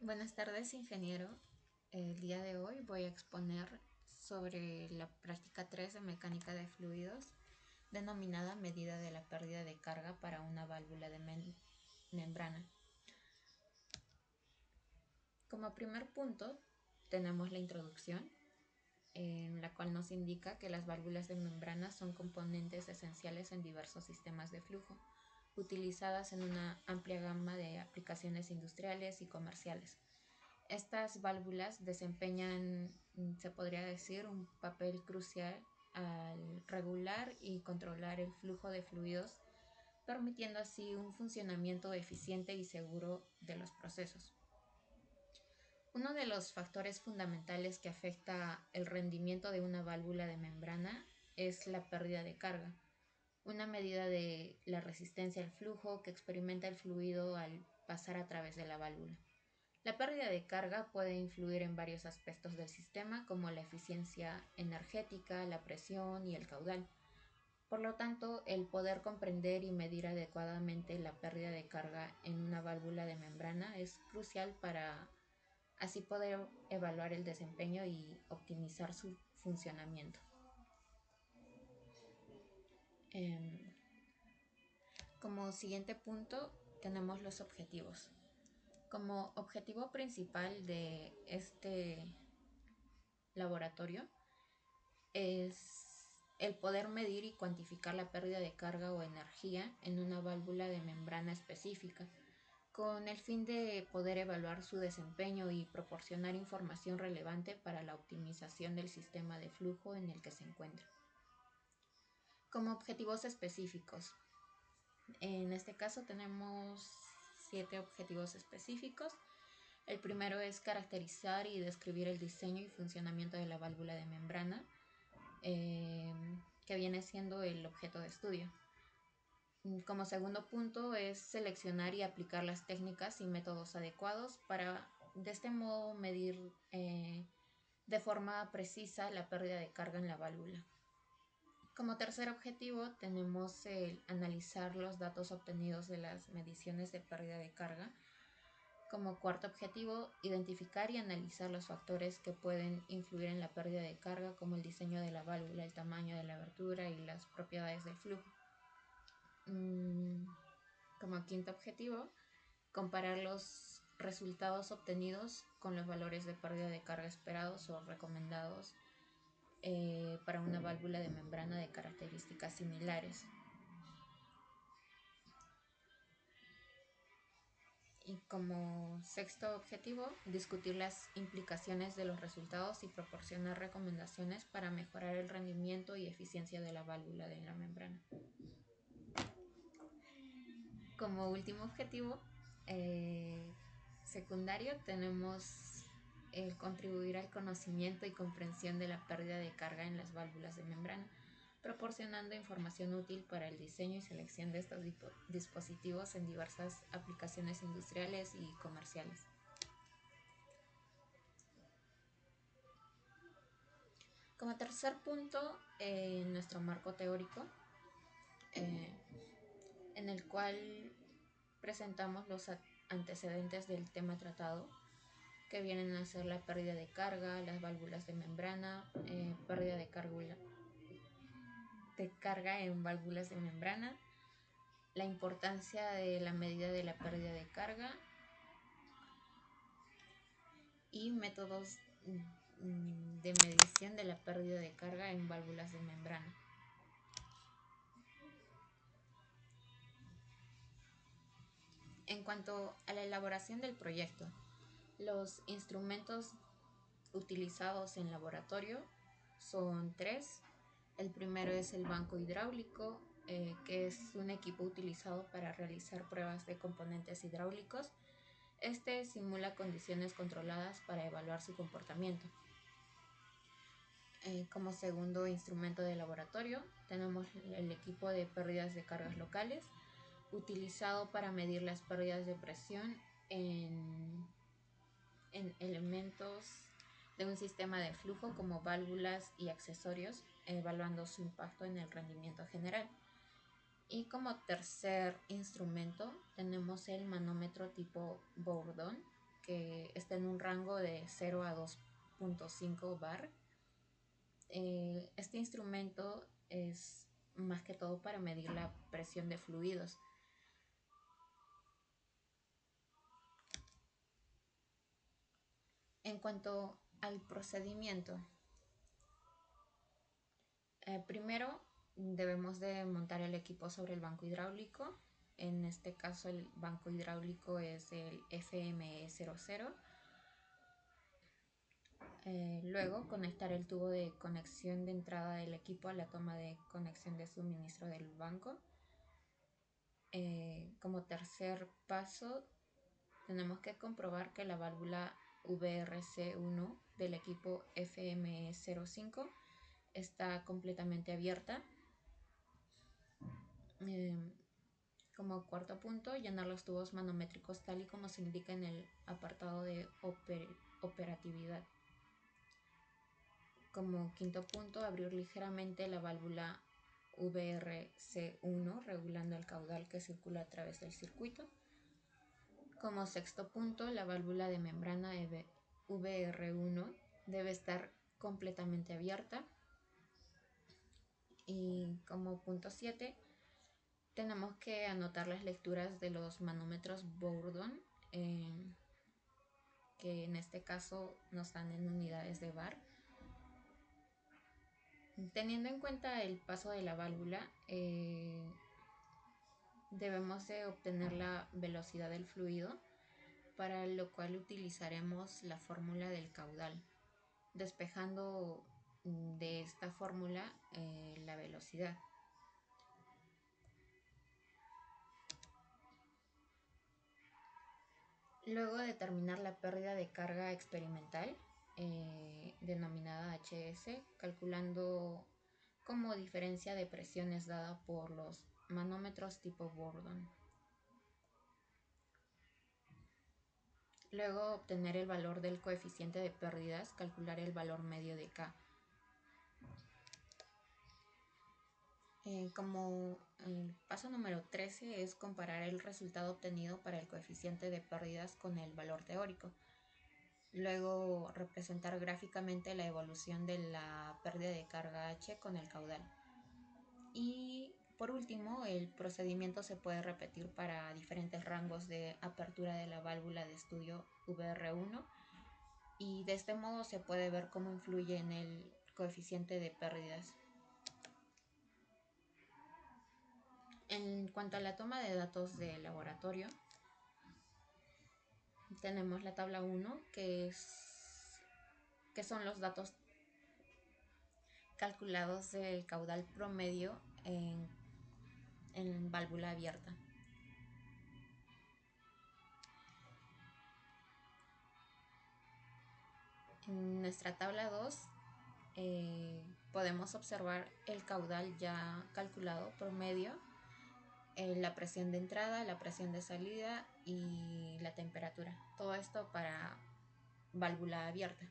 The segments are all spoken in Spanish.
Buenas tardes, ingeniero. El día de hoy voy a exponer sobre la práctica 3 de mecánica de fluidos, denominada medida de la pérdida de carga para una válvula de membrana. Como primer punto, tenemos la introducción, en la cual nos indica que las válvulas de membrana son componentes esenciales en diversos sistemas de flujo, utilizadas en una amplia gama de aplicaciones industriales y comerciales. Estas válvulas desempeñan, se podría decir, un papel crucial al regular y controlar el flujo de fluidos, permitiendo así un funcionamiento eficiente y seguro de los procesos. Uno de los factores fundamentales que afecta el rendimiento de una válvula de membrana es la pérdida de carga, una medida de la resistencia al flujo que experimenta el fluido al pasar a través de la válvula. La pérdida de carga puede influir en varios aspectos del sistema, como la eficiencia energética, la presión y el caudal. Por lo tanto, el poder comprender y medir adecuadamente la pérdida de carga en una válvula de membrana es crucial para así poder evaluar el desempeño y optimizar su funcionamiento. Como siguiente punto, tenemos los objetivos. Como objetivo principal de este laboratorio es el poder medir y cuantificar la pérdida de carga o energía en una válvula de membrana específica, con el fin de poder evaluar su desempeño y proporcionar información relevante para la optimización del sistema de flujo en el que se encuentra. Como objetivos específicos, en este caso tenemos 7 objetivos específicos. El primero es caracterizar y describir el diseño y funcionamiento de la válvula de membrana, que viene siendo el objeto de estudio. Como segundo punto es seleccionar y aplicar las técnicas y métodos adecuados para de este modo medir de forma precisa la pérdida de carga en la válvula. Como tercer objetivo tenemos el analizar los datos obtenidos de las mediciones de pérdida de carga. Como cuarto objetivo, identificar y analizar los factores que pueden influir en la pérdida de carga, como el diseño de la válvula, el tamaño de la abertura y las propiedades del flujo. Como quinto objetivo, comparar los resultados obtenidos con los valores de pérdida de carga esperados o recomendados para una válvula de membrana de características similares. Y como sexto objetivo, discutir las implicaciones de los resultados y proporcionar recomendaciones para mejorar el rendimiento y eficiencia de la válvula de la membrana. Como último objetivo secundario, tenemos el contribuir al conocimiento y comprensión de la pérdida de carga en las válvulas de membrana, proporcionando información útil para el diseño y selección de estos dispositivos en diversas aplicaciones industriales y comerciales. Como tercer punto, nuestro marco teórico, en el cual presentamos los antecedentes del tema tratado, que vienen a ser la pérdida de carga, las válvulas de membrana, pérdida de carga en válvulas de membrana, la importancia de la medida de la pérdida de carga y métodos de medición de la pérdida de carga en válvulas de membrana. En cuanto a la elaboración del proyecto, los instrumentos utilizados en laboratorio son 3. El primero es el banco hidráulico, que es un equipo utilizado para realizar pruebas de componentes hidráulicos. Este simula condiciones controladas para evaluar su comportamiento. Como segundo instrumento de laboratorio tenemos el equipo de pérdidas de cargas locales, utilizado para medir las pérdidas de presión en elementos de un sistema de flujo como válvulas y accesorios, evaluando su impacto en el rendimiento general. Y como tercer instrumento tenemos el manómetro tipo Bourdon, que está en un rango de 0 a 2.5 bar. Este instrumento es más que todo para medir la presión de fluidos. En cuanto al procedimiento, primero debemos de montar el equipo sobre el banco hidráulico. En este caso el banco hidráulico es el FME00. Luego conectar el tubo de conexión de entrada del equipo a la toma de conexión de suministro del banco. Como tercer paso tenemos que comprobar que la válvula VRC1 del equipo FME05 está completamente abierta. Como cuarto punto, llenar los tubos manométricos tal y como se indica en el apartado de operatividad. Como quinto punto, abrir ligeramente la válvula VRC1 regulando el caudal que circula a través del circuito. Como sexto punto, la válvula de membrana VR1 debe estar completamente abierta. Y como punto 7, tenemos que anotar las lecturas de los manómetros Bourdon, que en este caso nos dan en unidades de bar. Teniendo en cuenta el paso de la válvula, debemos de obtener la velocidad del fluido, para lo cual utilizaremos la fórmula del caudal, despejando de esta fórmula la velocidad. Luego determinar la pérdida de carga experimental, denominada HS, calculando como diferencia de presiones dada por los manómetros tipo Bourdon. Luego obtener el valor del coeficiente de pérdidas, calcular el valor medio de K. Como el paso número 13 es comparar el resultado obtenido para el coeficiente de pérdidas con el valor teórico. Luego representar gráficamente la evolución de la pérdida de carga H con el caudal. Y por último, el procedimiento se puede repetir para diferentes rangos de apertura de la válvula de estudio VR1, y de este modo se puede ver cómo influye en el coeficiente de pérdidas. En cuanto a la toma de datos de laboratorio, tenemos la tabla 1, que son los datos calculados del caudal promedio en válvula abierta. En nuestra tabla 2 podemos observar el caudal ya calculado promedio, la presión de entrada, la presión de salida y la temperatura. Todo esto para válvula abierta.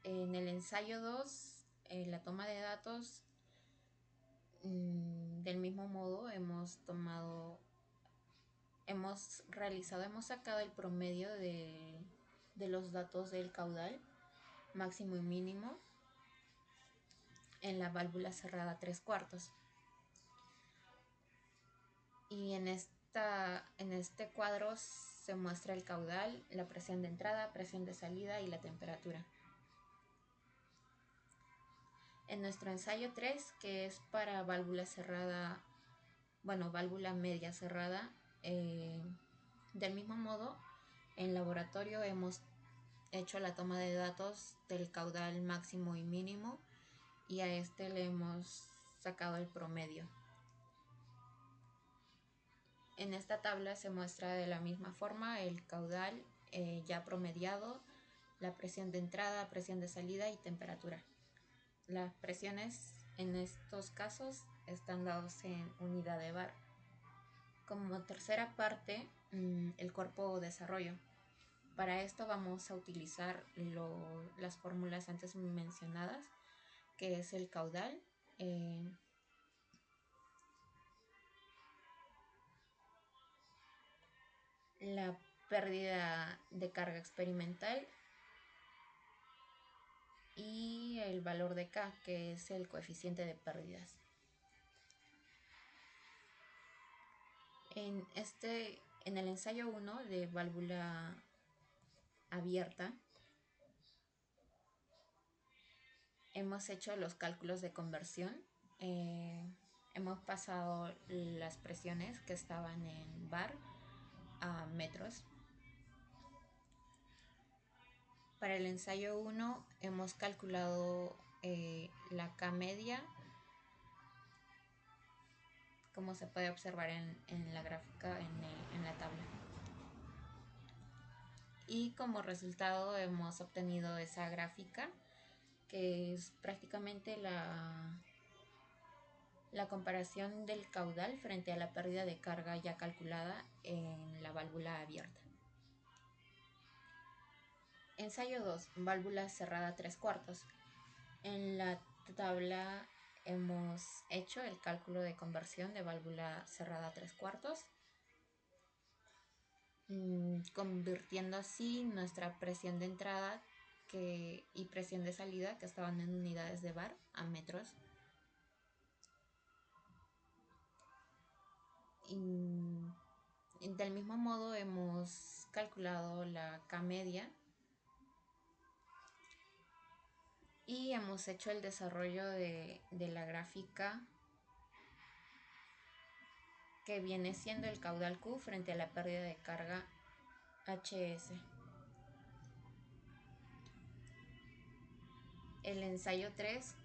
En el ensayo 2, la toma de datos, del mismo modo hemos sacado el promedio de los datos del caudal máximo y mínimo en la válvula cerrada 3/4. Y en este cuadro se muestra el caudal, la presión de entrada, presión de salida y la temperatura. En nuestro ensayo 3, que es para válvula cerrada, válvula media cerrada, del mismo modo, en laboratorio hemos hecho la toma de datos del caudal máximo y mínimo, y a este le hemos sacado el promedio. En esta tabla se muestra de la misma forma el caudal ya promediado, la presión de entrada, presión de salida y temperatura. Las presiones en estos casos están dados en unidad de bar. Como tercera parte, el cuerpo desarrollo. Para esto vamos a utilizar las fórmulas antes mencionadas, que es el caudal, la pérdida de carga experimental y el valor de K, que es el coeficiente de pérdidas. En el ensayo 1 de válvula abierta, hemos hecho los cálculos de conversión. Hemos pasado las presiones que estaban en bar a metros. Para el ensayo 1 hemos calculado la K media, como se puede observar en la gráfica en la tabla. Y como resultado hemos obtenido esa gráfica, que es prácticamente la comparación del caudal frente a la pérdida de carga ya calculada en la válvula abierta. Ensayo 2, válvula cerrada 3/4. En la tabla hemos hecho el cálculo de conversión de válvula cerrada 3/4, convirtiendo así nuestra presión de entrada y presión de salida, que estaban en unidades de bar, a metros. Y del mismo modo hemos calculado la K media y hemos hecho el desarrollo de la gráfica, que viene siendo el caudal Q frente a la pérdida de carga HS. El ensayo 3,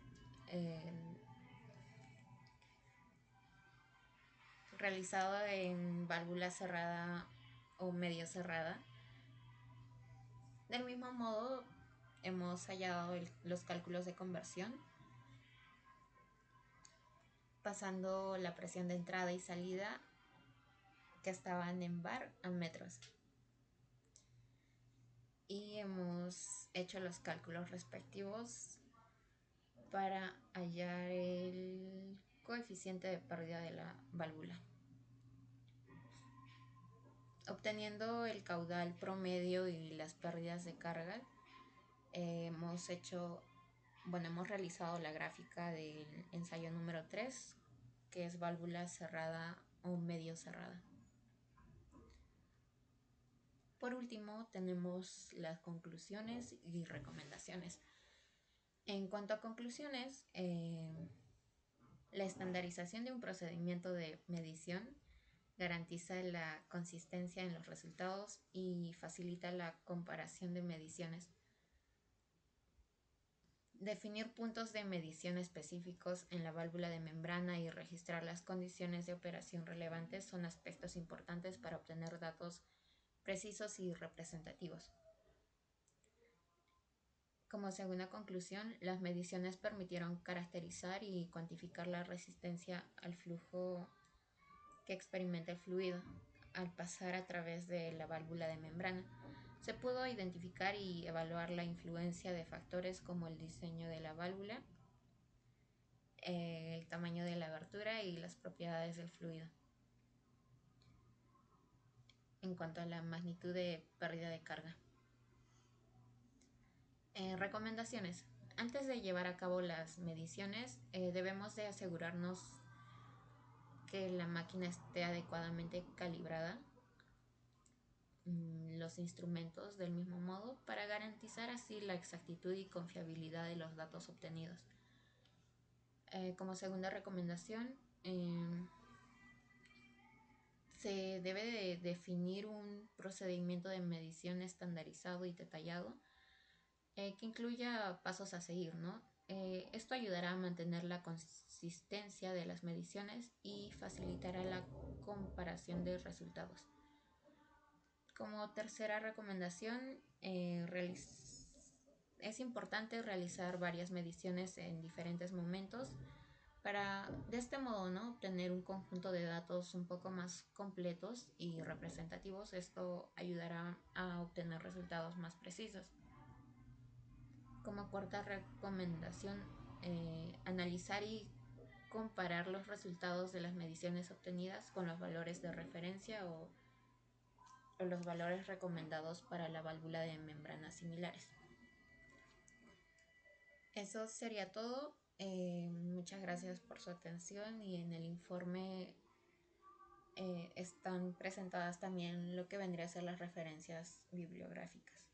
realizado en válvula cerrada o medio cerrada. Del mismo modo, hemos hallado los cálculos de conversión, pasando la presión de entrada y salida, que estaban en bar, a metros. Y hemos hecho los cálculos respectivos para hallar el coeficiente de pérdida de la válvula. Obteniendo el caudal promedio y las pérdidas de carga, hemos realizado la gráfica del ensayo número 3, que es válvula cerrada o medio cerrada. Por último, tenemos las conclusiones y recomendaciones. En cuanto a conclusiones, la estandarización de un procedimiento de medición garantiza la consistencia en los resultados y facilita la comparación de mediciones. Definir puntos de medición específicos en la válvula de membrana y registrar las condiciones de operación relevantes son aspectos importantes para obtener datos precisos y representativos. Como segunda conclusión, las mediciones permitieron caracterizar y cuantificar la resistencia al flujo que experimenta el fluido al pasar a través de la válvula de membrana. Se pudo identificar y evaluar la influencia de factores como el diseño de la válvula, el tamaño de la abertura y las propiedades del fluido. En cuanto a la magnitud de pérdida de carga. Recomendaciones. Antes de llevar a cabo las mediciones, debemos de asegurarnos que la máquina esté adecuadamente calibrada, los instrumentos del mismo modo, para garantizar así la exactitud y confiabilidad de los datos obtenidos. Como segunda recomendación, se debe de definir un procedimiento de medición estandarizado y detallado, que incluya pasos a seguir, ¿no? Esto ayudará a mantener la consistencia de las mediciones y facilitará la comparación de resultados. Como tercera recomendación, es importante realizar varias mediciones en diferentes momentos para, de este modo, ¿no?, obtener un conjunto de datos un poco más completos y representativos. Esto ayudará a obtener resultados más precisos. Como cuarta recomendación, analizar y comparar los resultados de las mediciones obtenidas con los valores de referencia o o los valores recomendados para la válvula de membranas similares. Eso sería todo. Muchas gracias por su atención y en el informe están presentadas también lo que vendría a ser las referencias bibliográficas.